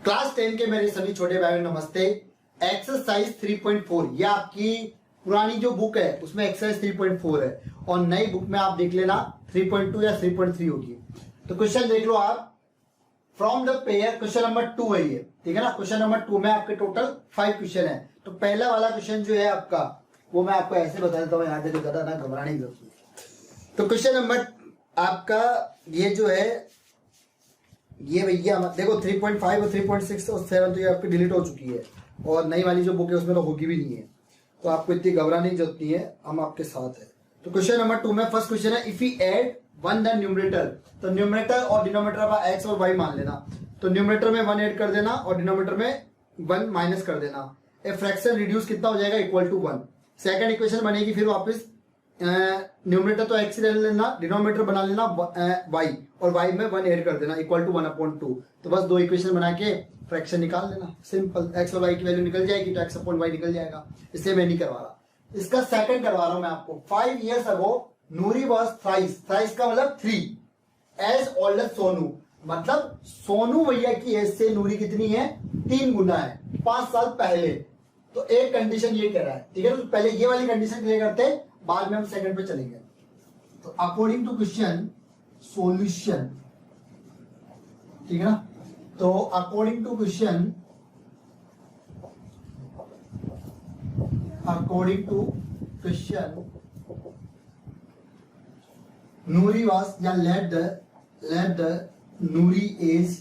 Class 10 के मेरे सभी छोटे भाइयों नमस्ते। एक्सरसाइज 3.4 ये आपकी पुरानी जो बुक है उसमें एक्सरसाइज 3.4 है और नई बुक में आप देख लेना 3.2 या 3.3 होगी। तो क्वेश्चन देख लो आप। From the pair question number 2 है ये, ठीक है ना। क्वेश्चन नंबर 2 में आपके टोटल 5 क्वेश्चन है। तो पहला वाला क्वेश्चन जो है आपका वो मैं आपको ऐसे बता देता हूँ, यहाँ से ज्यादा ना घबराने की जरूरत नहीं। तो क्वेश्चन नंबर आपका ये जो है ये भैया देखो 3.5 और 3.6 और 7 तो ये आपकी डिलीट हो चुकी है और नई वाली जो बुक है उसमें तो होगी भी नहीं है, तो आपको इतनी घबराने की जरूरत नहीं है, हम आपके साथ है। तो क्वेश्चन नंबर 2 में फर्स्ट क्वेश्चन है, if you add 1 the numerator, तो न्यूमरेटर और डिनोमिनेटर का एक्स और वाई मान लेना। तो न्यूमरेटर में 1 ऐड कर देना और डिनोमिनेटर में 1 माइनस कर देना। ए फ्रैक्शन रिड्यूस कितना हो जाएगा, इक्वल टू 1। सेकंड इक्वेशन बनेगी, फिर वापस न्यूमरेटर तो एक्स ले लेना, डिनोमिनेटर बना लेना वाई और वाई में 1 ऐड कर देना इक्वल टू 1/2। तो बस दो इक्वेशन बना के फ्रैक्शन निकाल लेना, सिंपल। एक्स और वाई की वैल्यू निकल जाएगी तो एक्स अपॉन वाई निकल जाएगा। इसलिए मैं नहीं करवा रहा, इसका सेकंड करवा रहा हूं मैं आपको। 5 years ago Noori was thrice, thrice का मतलब 3 एज ओल्ड एज सोनू, मतलब सोनू भैया की एज से नूरी कितनी है, 3 गुना है 5 साल पहले। तो एक कंडीशन ये कह रहा है, ठीक है। तो पहले ये वाली कंडीशन क्लियर करते हैं, बाद में हम सेकंड पे चलेंगे। तो अकॉर्डिंग टू क्वेश्चन सॉल्यूशन, ठीक है ना। तो according to question Noori was या let the Noori age,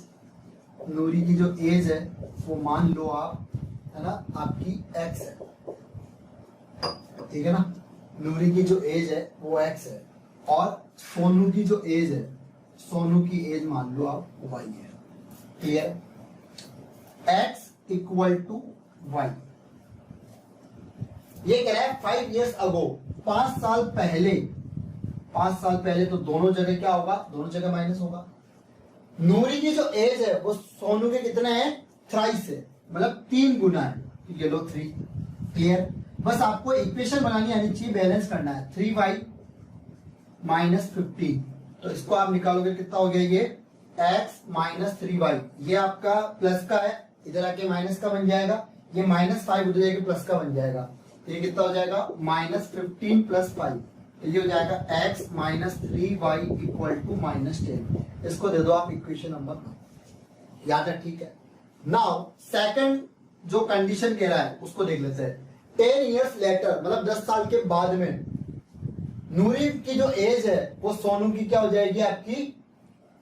Noori की जो एज है वो मान लो आप, है ना, आपकी एक्स है, ठीक है ना। नूरी की जो एज है वो एक्स है और सोनू की जो एज है, सोनू की एज मान लो आप वाई है, clear. X equal to Y, ये कह रहा है 5 years ago, 5 साल पहले। 5 साल पहले तो दोनों जगह क्या होगा, दोनों जगह माइनस होगा। नूरी की जो एज है वो सोनू के कितने हैं, थ्राइस है, मतलब 3 गुना है। ये लो 3, क्लियर। बस आपको इक्वेशन बनानी आनी चाहिए, बैलेंस करना है। 3y माइनस 15, तो इसको आप निकालोगे कितना हो गया, ये x माइनस 3y, ये आपका प्लस का है, इधर आके माइनस का बन जाएगा। ये -5 उधर जाके प्लस का बन जाएगा, तो ये कितना हो जाएगा, -15 प्लस 5, तो ये हो जाएगा x minus 3y equal to -10। इसको दे दो आप इक्वेशन नंबर, याद है, ठीक है। नाउ सेकंड जो कंडीशन कह रहा है उसको देख लेते हैं। 10 years later, मतलब 10 साल के बाद में नूरी की जो एज है वो सोनू की क्या हो जाएगी, आपकी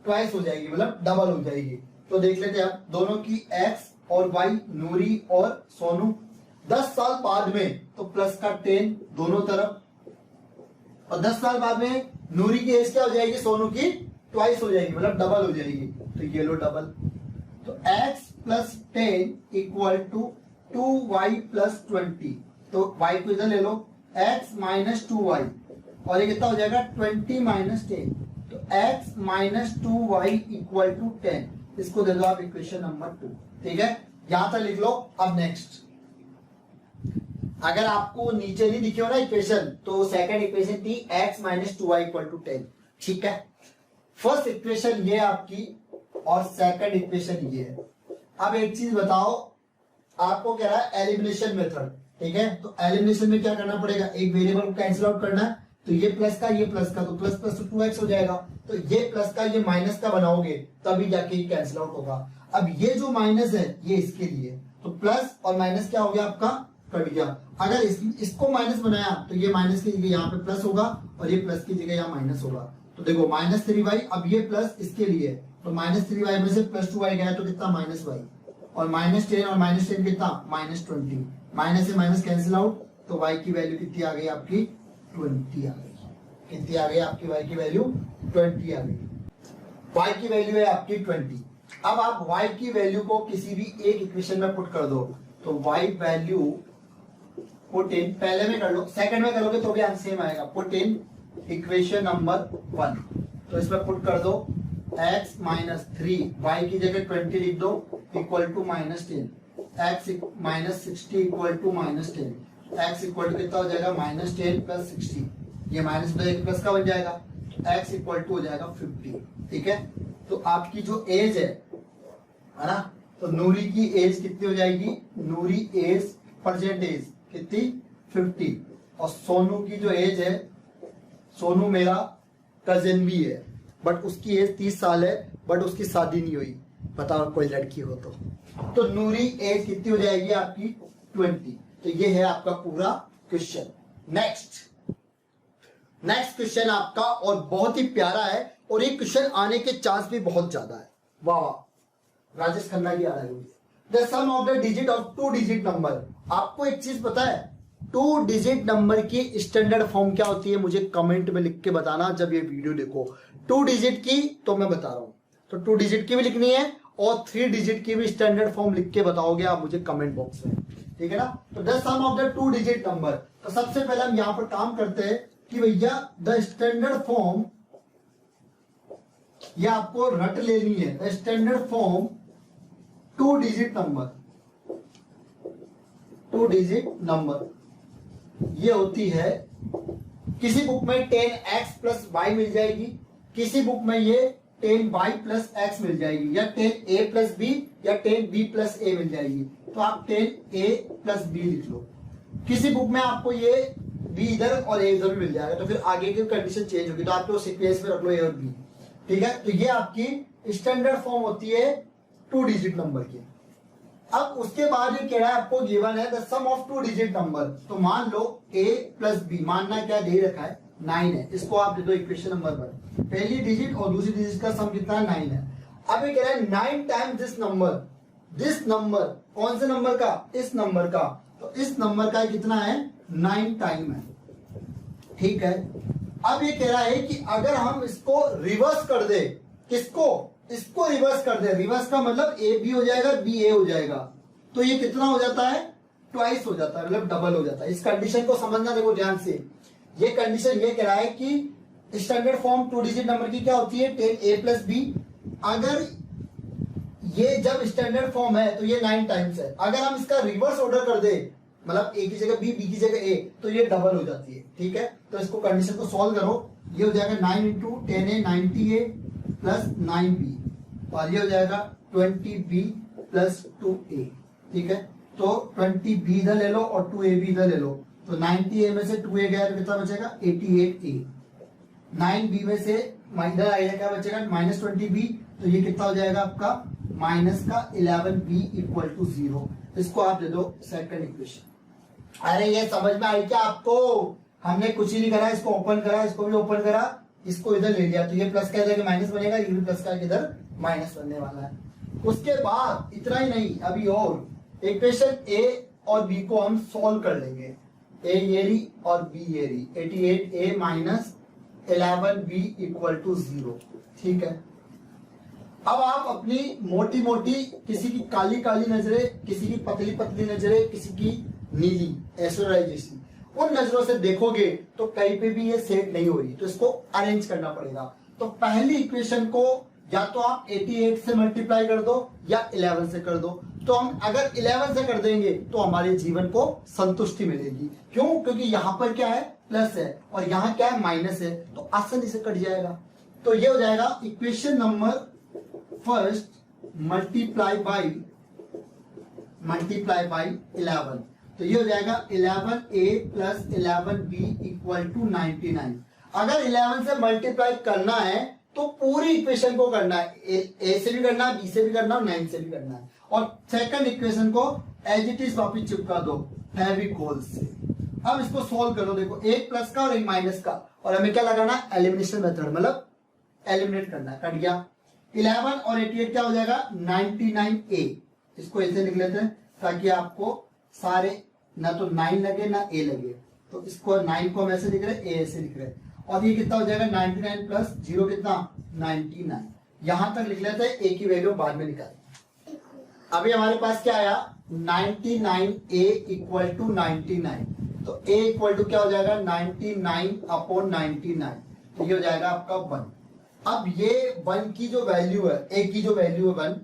ट्वाइस हो जाएगी, मतलब डबल हो जाएगी। तो देख लेते हैं आप दोनों की एक्स और वाई, नूरी और सोनू। 10 साल बाद में तो प्लस का 10 दोनों तरफ, और 10 साल बाद में नूरी की एज क्या हो जाएगी, सोनू की ट्वाइस हो जाएगी, मतलब डबल हो जाएगी। तो ये लो डबल, तो x plus 10 equal to 2y plus 20। तो y को इधर ले लो, x माइनस 2y, और ये कितना हो जाएगा 20 माइनस 10, तो x minus 2y equal to 10। इसको दे दो आप इक्वेशन नंबर 2, ठीक है। यहां तक लिख लो। अब नेक्स्ट, अगर आपको नीचे नहीं दिखे हो ना इक्वेशन, तो सेकंड इक्वेशन थी x minus 2y equal to 10, ठीक है। फर्स्ट इक्वेशन ये आपकी और सेकंड इक्वेशन ये है। अब एक चीज बताओ, आपको कह रहा है एलिमिनेशन मेथड, ठीक है। तो एलिमिनेशन में क्या करना पड़ेगा, एक वेरिएबल को कैंसिल आउट करना है। तो ये प्लस का ये प्लस का, तो प्लस प्लस तो 2x हो जाएगा। तो ये प्लस का ये माइनस का बनाओगे तभी जाके ये कैंसिल आउट होगा। अब ये जो माइनस है ये इसके लिए, तो प्लस और माइनस क्या हो गया आपका, कट गया। अगर इसको माइनस बनाया तो ये माइनस की जगह यहाँ पे प्लस होगा और ये प्लस की जगह यहाँ माइनस होगा। तो देखो -3y, अब ये प्लस इसके लिए, तो -3y में से +2y गया तो कितना, -y, और -10 और -10 कितना, -20। माइनस से माइनस कैंसिल आउट, तो y की वैल्यू कितनी आ गई आपकी, 20 आ गई। कितनी आ गई आपकी y की वैल्यू, 20 आ गई। y की वैल्यू है आपकी 20। अब आप y की वैल्यू को किसी भी एक इक्वेशन में पुट कर दो, तो y वैल्यू पुट इन, पहले में कर लो, सेकंड में करोगे तो भी आंसर सेम आएगा। पुट इन इक्वेशन नंबर 1, तो इसमें पुट कर दो x माइनस 3, y की जगह 20 लिख दो equal to -10, x minus 60 equal to -10, x equal to कितना हो जाएगा, -10 प्लस 60, ये माइनस प्लस का बन जाएगा, x इक्वल टू हो जाएगा 50, ठीक है। तो आपकी जो एज है ना, तो नूरी की एज कितनी हो जाएगी, नूरी एज परसेंटेज कितनी 50, और सोनू की जो एज है, सोनू मेरा कजिन भी है बट उसकी एज 30 साल है, बट उसकी शादी नहीं हुई, बताओ कोई लड़की हो तो नूरी एज कितनी हो जाएगी आपकी 20। तो ये है आपका पूरा क्वेश्चन। नेक्स्ट क्वेश्चन आपका और बहुत ही प्यारा है, और ये क्वेश्चन आने के चांस भी बहुत ज्यादा है। वाह राजेश खन्ना की आ रहा है। The sum of the digit of 2 digit number. आपको एक चीज पता है, 2 डिजिट नंबर की स्टैंडर्ड फॉर्म क्या होती है, मुझे कमेंट में लिख के बताना जब ये वीडियो देखो। 2 डिजिट की तो मैं बता रहा हूं, तो 2 डिजिट की भी लिखनी है और 3 डिजिट की भी स्टैंडर्ड फॉर्म लिख के बताओगे आप मुझे कमेंट बॉक्स में, ठीक है ना। तो the sum of the 2 digit number, तो सबसे पहले हम यहां पर काम करते हैं कि भैया द स्टैंडर्ड फॉर्म, ये आपको रट लेनी है। The standard form 2 digit number, 2 digit number ये होती है, किसी बुक में 10x प्लस y मिल जाएगी, किसी बुक में ये 10y प्लस x मिल जाएगी, या 10a प्लस b या 10b प्लस a मिल जाएगी। तो आप 10a प्लस b लिख लो। किसी बुक में आपको ये b इधर और a इधर मिल जाएगा, तो फिर आगे की कंडीशन चेंज होगी, तो आप लोग सीक्वेंस में रख लो a और b, ठीक है। तो ये आपकी स्टैंडर्ड फॉर्म होती है 2 डिजिट नंबर की। अब उसके बाद ये कह रहा है आपको गिवन है the sum of 2 digit number, तो मान लो a प्लस b, मानना क्या दे रखा है 9 है, इसको आप दे दो इक्वेशन नंबर 1, पहली डिजिट और दूसरी डिजिट का सम कितना है 9 है। अब ये कह रहा है 9 टाइम्स दिस नंबर, कौन से नंबर का, इस नंबर का, तो इस नंबर का कितना है 9 टाइम है, ठीक है। अब ये कह रहा है कि अगर हम इसको रिवर्स कर दे, किसको, इसको रिवर्स कर दे, रिवर्स का मतलब ए बी हो जाएगा, बी ए हो जाएगा, तो ये कितना हो जाता है, ट्वाइस हो जाता है, मतलब डबल हो जाता है। इस कंडीशन को समझना देखो ध्यान से। ये कंडीशन ये कह रहा है कि स्टैंडर्ड फॉर्म 2 डिजिट नंबर की क्या होती है 10a प्लस बी, अगर ये जब स्टैंडर्ड फॉर्म है तो ये 9 टाइम्स है, अगर हम इसका रिवर्स ऑर्डर कर दे, मतलब ए की जगह बी, बी की जगह ए, तो ये डबल हो जाती है, ठीक है। तो इसको कंडीशन को सॉल्व करो, ये हो जाएगा 9 into 10a 90a plus 9b, और ये हो जाएगा 20b प्लस 2a, ठीक है। तो 20b इधर ले लो और 2ab इधर ले लो, तो 90a में से 2a गया तो कितना बचेगा 88a, 9b में से इधर आएगा क्या बचेगा माइनस 20b, तो ये कितना हो जाएगा आपका माइनस का 11b इक्वल टू 0। इसको आप दे दो सेकंड इक्वेशन। अरे ये समझ में आई क्या आपको, हमने कुछ ही नहीं करा, इसको ओपन करा, इसको भी ओपन करा, इसको इधर ले लिया, तो ये प्लस का इधर माइनस बनेगा, ये भी प्लस का इधर माइनस बनने वाला है। उसके बाद इतना ही नहीं, अभी और इक्वेशन ए और बी को हम सॉल्व कर लेंगे, ए ये रही और बी ये रही, 88a minus 11b equal to 0, ठीक है। अब आप अपनी मोटी मोटी, किसी की काली काली नजरें, किसी की पतली पतली नजरें, किसी की नीली एस्ट्रोलाइजेशन, उन नजरों से देखोगे तो कहीं पे भी ये सेट नहीं हो रही, तो इसको अरेंज करना पड़ेगा। तो पहली इक्वेशन को या तो आप 88 से मल्टीप्लाई कर दो या 11 से कर दो। तो हम अगर 11 से कर देंगे तो हमारे जीवन को संतुष्टि मिलेगी। क्यों? क्योंकि यहाँ पर क्या है प्लस है और यहाँ क्या है माइनस है, तो आसानी से कट जाएगा। तो ये हो जाएगा equation number first multiply by 11, तो ये हो जाएगा 11a plus 11b equal to 99। अगर 11 से मल्टीप्लाई करना है तो पूरी इक्वेशन को करना है, ए से भी करना है, बी से भी करना है और 9 से भी करना है। और सेकंड इक्वेशन को एज इट इज वापिस चिपका दो फेविकोल से। अब इसको सोल्व करो, देखो एक प्लस का और एक माइनस का, और हमें क्या लगाना है एलिमिनेशन मेथड, मतलब एलिमिनेट करना है। कट गया 11 और 88 क्या हो जाएगा 99a। इसको ऐसे लिख लेते हैं ताकि आपको सारे ना तो 9 लगे ना a लगे, तो इसको 9 को हम ऐसे लिख रहे हैं, a ऐसे लिख रहे हैं। और ये कितना हो जाएगा 99 प्लस 0 कितना 99। यहां तक लिख लेते हैं, a की वैल्यू बाद में निकालेंगे। अभी हमारे पास क्या आया 99a इक्वल टू 99, तो a इक्वल टू क्या हो जाएगा 99/99, तो ये हो जाएगा आपका 1। अब ये 1 की जो वैल्यू है, a की जो वैल्यू है 1,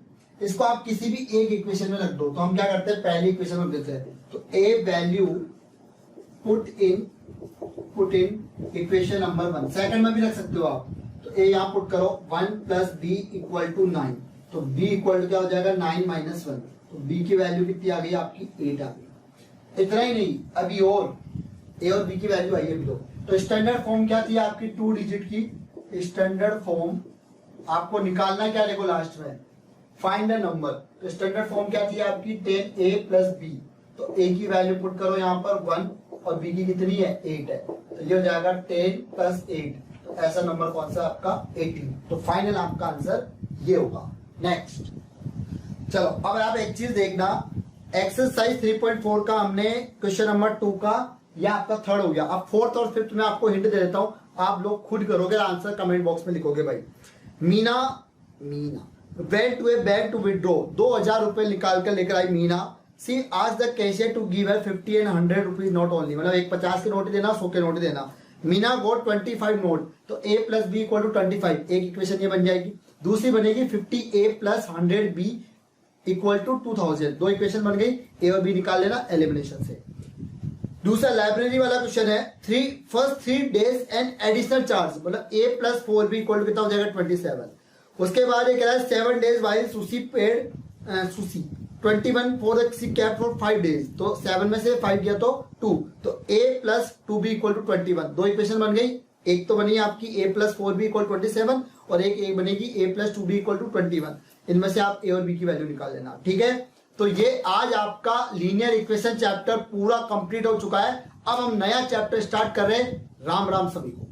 इसको आप किसी भी एक इक्वेशन में रख दो। तो हम क्या करते हैं पहली इक्वेशन में देते हैं, तो a value put in equation number 1। Second में भी रख सकते हो आप, तो a यहाँ पुट करो 1 प्लस b इक्वल टू 9, तो b इक्वल टू क्या हो जाएगा 9 माइनस 1, तो b की वैल्यू कितनी आ गई आपकी 8 आ गई। इतना ही नहीं, अभी और a और b की वैल्यू आई है अभी तो स्टैंडर्ड फॉर्म क्या थी आपकी 2 डिजिट की स्टैंडर्ड फॉर्म आपको निकालना है, क्या देखो लास्ट में फाइंड द नंबर। तो स्टैंडर्ड फॉर्म क्या थी आपकी 10a प्लस b, तो a की वैल्यू पुट करो यहाँ पर 1 और b की कितनी है 8 है, तो ये हो जाएगा 10 प्लस 8, तो ऐसा नंबर कौन सा आपका 18। तो फाइनल आपका आंसर ये होगा। नेक्स्ट चलो अब आप एक चीज देखना, एक्सरसाइज 3.4 का हमने क्वेश्चन नंबर 2 का यह आपका थर्ड हो गया। अब फोर्थ और फिफ्थ में आपको हिंट दे देता हूं, आप लोग खुद करोगे, आंसर कमेंट बॉक्स में लिखोगे भाई। Meena went to a bank to withdraw, 2000 रुपए निकाल कर लेकर आई मीना। सी आज the cashier to give her 50 and 100 rupees note only, मतलब एक 50 के नोट देना 100 के नोट देना। मीना गोट 25 नोट, तो a plus B equal to 25, एक इक्वेशन ये बन जाएगी। दूसरी बनेगी 50a plus 100b equal to 2000, दो इक्वेशन बन गई, a और b निकाल लेना एलिमिनेशन से। दूसरा लाइब्रेरी वाला क्वेश्चन है, first 3 days and additional charge, मतलब a plus 4b equal to कितना हो जाएगा 27। उसके बाद ये कह रहा है 7 days while sushi paid sushi 21 for cap for 5 days, तो 7 में से 5 गया तो 2, तो a plus 2b equal to 21, दो इक्वेशन बन गई। एक तो बनी आपकी a प्लस 4b इक्वल 27 और एक बनेगी a plus 2b equal to 21, इनमें से आप a और b की वैल्यू निकाल लेना, ठीक है। तो ये आज आपका लीनियर इक्वेशन चैप्टर पूरा कंप्लीट हो चुका है। अब हम नया चैप्टर स्टार्ट कर रहे हैं। राम राम सभी को।